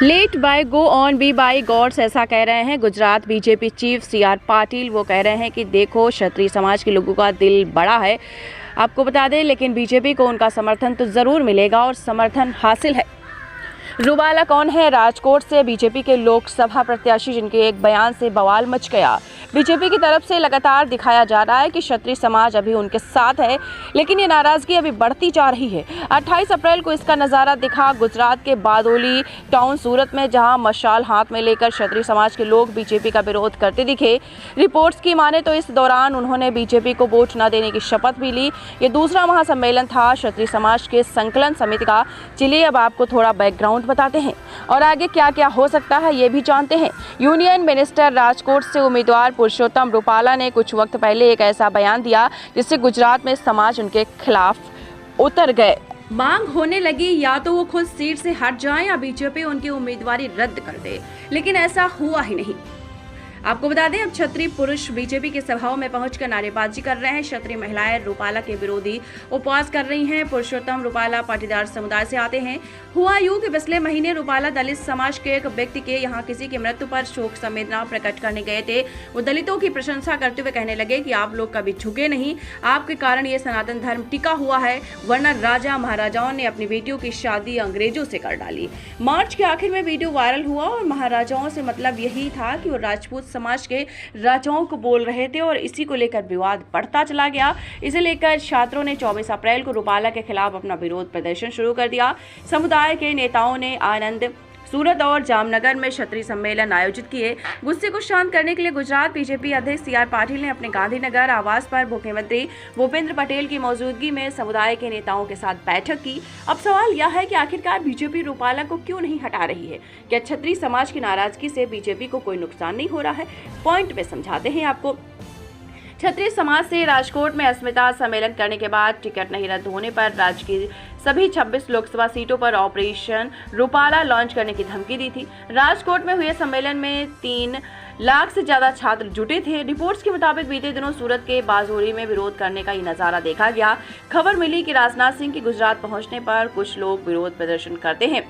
Late bygones be bygones, ऐसा कह रहे हैं Gujarat BJP chief CR Patil. वो कह रहे हैं कि देखो, क्षत्रिय समाज के लोगों का दिल बड़ा है, आपको बता दें, लेकिन बीजेपी को उनका समर्थन तो ज़रूर मिलेगा और समर्थन हासिल है। रूपाला कौन है? राजकोट से बीजेपी के लोकसभा प्रत्याशी, जिनके एक बयान से बवाल मच गया। बीजेपी की तरफ से लगातार दिखाया जा रहा है कि क्षत्रिय समाज अभी उनके साथ है, लेकिन ये नाराजगी अभी बढ़ती जा रही है। 28 अप्रैल को इसका नज़ारा दिखा गुजरात के बारडोली टाउन सूरत में, जहां मशाल हाथ में लेकर क्षत्रिय समाज के लोग बीजेपी का विरोध करते दिखे। रिपोर्ट्स की माने तो इस दौरान उन्होंने बीजेपी को वोट न देने की शपथ भी ली। ये दूसरा महासम्मेलन था क्षत्रिय समाज के संकलन समिति का। चलिए अब आपको थोड़ा बैकग्राउंड बताते हैं और आगे क्या क्या हो सकता है ये भी जानते हैं। यूनियन मिनिस्टर राजकोट से उम्मीदवार पुरुषोत्तम रूपाला ने कुछ वक्त पहले एक ऐसा बयान दिया जिससे गुजरात में समाज उनके खिलाफ उतर गए। मांग होने लगी या तो वो खुद सीट से हट जाएं या बीजेपी उनकी उम्मीदवारी रद्द कर दे, लेकिन ऐसा हुआ ही नहीं। आपको बता दें, अब क्षत्रिय पुरुष बीजेपी की सभाओं में पहुंचकर नारेबाजी कर रहे हैं। क्षत्रिय महिलाएं रूपाला के विरोधी उपवास कर रही हैं। पुरुषोत्तम रूपाला पाटीदार समुदाय से आते हैं। हुआ यूं कि पिछले महीने रूपाला दलित समाज के एक व्यक्ति के यहाँ किसी की मृत्यु पर शोक संवेदना प्रकट करने गए थे। वो दलितों की प्रशंसा करते हुए कहने लगे कि आप लोग कभी झुके नहीं, आपके कारण ये सनातन धर्म टिका हुआ है, वरना राजा महाराजाओं ने अपनी बेटियों की शादी अंग्रेजों से कर डाली। मार्च के आखिर में वीडियो वायरल हुआ और महाराजाओं से मतलब यही था कि वो राजपूत समाज के राजाओं को बोल रहे थे और इसी को लेकर विवाद बढ़ता चला गया। इसे लेकर छात्रों ने 24 अप्रैल को रूपाला के खिलाफ अपना विरोध प्रदर्शन शुरू कर दिया। समुदाय के नेताओं ने आनंद, सूरत और जामनगर में क्षत्रिय सम्मेलन आयोजित किए। गुस्से को शांत करने के लिए गुजरात बीजेपी अध्यक्ष CR पाटिल ने अपने गांधीनगर आवास पर मुख्यमंत्री भूपेंद्र पटेल की मौजूदगी में समुदाय के नेताओं के साथ बैठक की। अब सवाल यह है कि आखिरकार बीजेपी रूपाला को क्यों नहीं हटा रही है? क्या क्षत्रिय समाज की नाराजगी से बीजेपी को कोई नुकसान नहीं हो रहा है? पॉइंट पे समझाते हैं आपको। क्षत्रिय समाज से राजकोट में अस्मिता सम्मेलन करने के बाद टिकट नहीं रद्द होने पर राज्य की सभी 26 लोकसभा सीटों पर ऑपरेशन रूपाला लॉन्च करने की धमकी दी थी। राजकोट में हुए सम्मेलन में 3 लाख से ज्यादा छात्र जुटे थे। रिपोर्ट्स के मुताबिक बीते दिनों सूरत के बारडोली में विरोध करने का ये नजारा देखा गया। खबर मिली कि राजनाथ सिंह की गुजरात पहुंचने पर कुछ लोग विरोध प्रदर्शन करते हैं,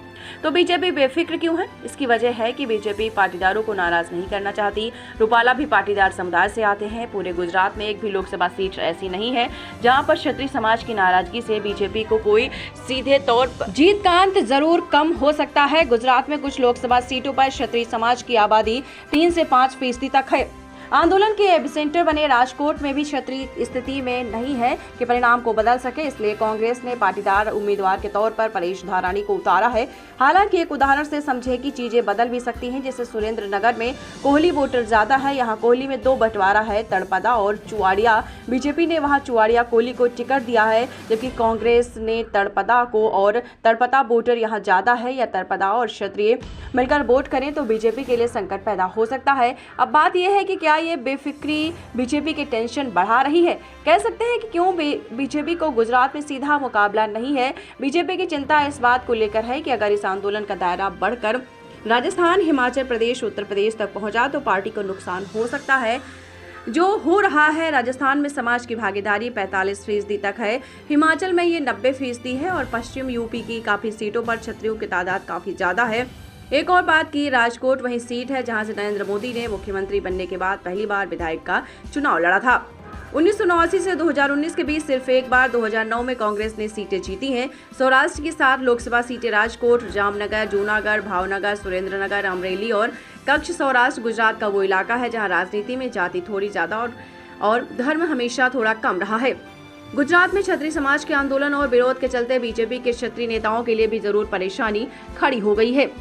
तो बीजेपी बेफिक्र क्यों है? इसकी वजह है कि बीजेपी पाटीदारों को नाराज नहीं करना चाहती। रूपाला भी पाटीदार समुदाय से आते हैं। पूरे गुजरात में एक भी लोकसभा सीट ऐसी नहीं है जहां पर क्षत्रिय समाज की नाराजगी से बीजेपी को कोई सीधे तौर पर जीत का अंत जरूर कम हो सकता है। गुजरात में कुछ लोकसभा सीटों पर क्षत्रिय समाज की आबादी 3 से 5% तक है। आंदोलन के एपिसेंटर बने राजकोट में भी क्षत्रिय स्थिति में नहीं है कि परिणाम को बदल सके, इसलिए कांग्रेस ने पाटीदार उम्मीदवार के तौर पर परेश धारानी को उतारा है। हालांकि एक उदाहरण से समझे कि चीजें बदल भी सकती हैं। जैसे सुरेंद्रनगर में कोहली वोटर ज्यादा है, यहाँ कोहली में 2 बंटवारा है, तड़पदा और चुवाड़िया। बीजेपी ने वहाँ चुवाड़िया कोहली को टिकट दिया है, जबकि कांग्रेस ने तड़पदा को, और तड़पदा वोटर यहाँ ज्यादा है। या तड़पदा और क्षत्रिय मिलकर वोट करें तो बीजेपी के लिए संकट पैदा हो सकता है। अब बात यह है कि क्या ये बेफिक्री बीजेपी की टेंशन बढ़ा रही है? कह सकते हैं कि क्यों बीजेपी को गुजरात में सीधा मुकाबला नहीं है। बीजेपी की चिंता इस बात को लेकर है कि अगर इस आंदोलन का दायरा बढ़कर राजस्थान, हिमाचल प्रदेश, उत्तर प्रदेश तक पहुंचा तो पार्टी को नुकसान हो सकता है। जो हो रहा है, राजस्थान में समाज की भागीदारी 45% तक है, हिमाचल में ये 90% है और पश्चिम यूपी की काफी सीटों पर क्षत्रियों की तादाद काफी ज्यादा है। एक और बात की, राजकोट वही सीट है जहां से नरेंद्र मोदी ने मुख्यमंत्री बनने के बाद पहली बार विधायक का चुनाव लड़ा था। 1989 से 2019 के बीच सिर्फ एक बार 2009 में कांग्रेस ने सीटें जीती हैं। सौराष्ट्र की 7 लोकसभा सीटें राजकोट, जामनगर, जूनागढ़, भावनगर, सुरेंद्रनगर, अमरेली और कच्छ। सौराष्ट्र गुजरात का वो इलाका है जहां राजनीति में जाति थोड़ी ज्यादा और धर्म हमेशा थोड़ा कम रहा है। गुजरात में क्षत्रिय समाज के आंदोलन और विरोध के चलते बीजेपी के क्षत्रिय नेताओं के लिए भी जरूर परेशानी खड़ी हो गई है।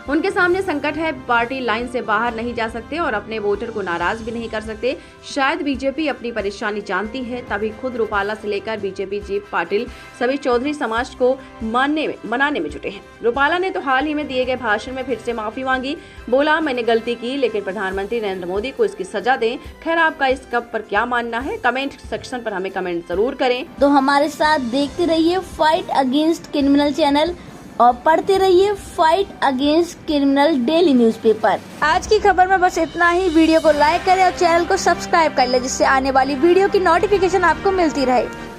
उनके सामने संकट है, पार्टी लाइन से बाहर नहीं जा सकते और अपने वोटर को नाराज भी नहीं कर सकते। शायद बीजेपी अपनी परेशानी जानती है, तभी खुद रूपाला से लेकर बीजेपी चीफ पाटिल सभी चौधरी समाज को मनाने में जुटे हैं। रूपाला ने तो हाल ही में दिए गए भाषण में फिर से माफी मांगी, बोला मैंने गलती की, लेकिन प्रधानमंत्री नरेंद्र मोदी को इसकी सजा दें। खैर, आपका इस कब पर क्या मानना है? कमेंट सेक्शन पर हमें कमेंट जरूर करें। तो हमारे साथ देखते रहिए फाइट अगेंस्ट क्रिमिनल चैनल और पढ़ते रहिए fight against criminal daily newspaper. आज की खबर में बस इतना ही। वीडियो को लाइक करें और चैनल को सब्सक्राइब कर ले, जिससे आने वाली वीडियो की नोटिफिकेशन आपको मिलती रहे।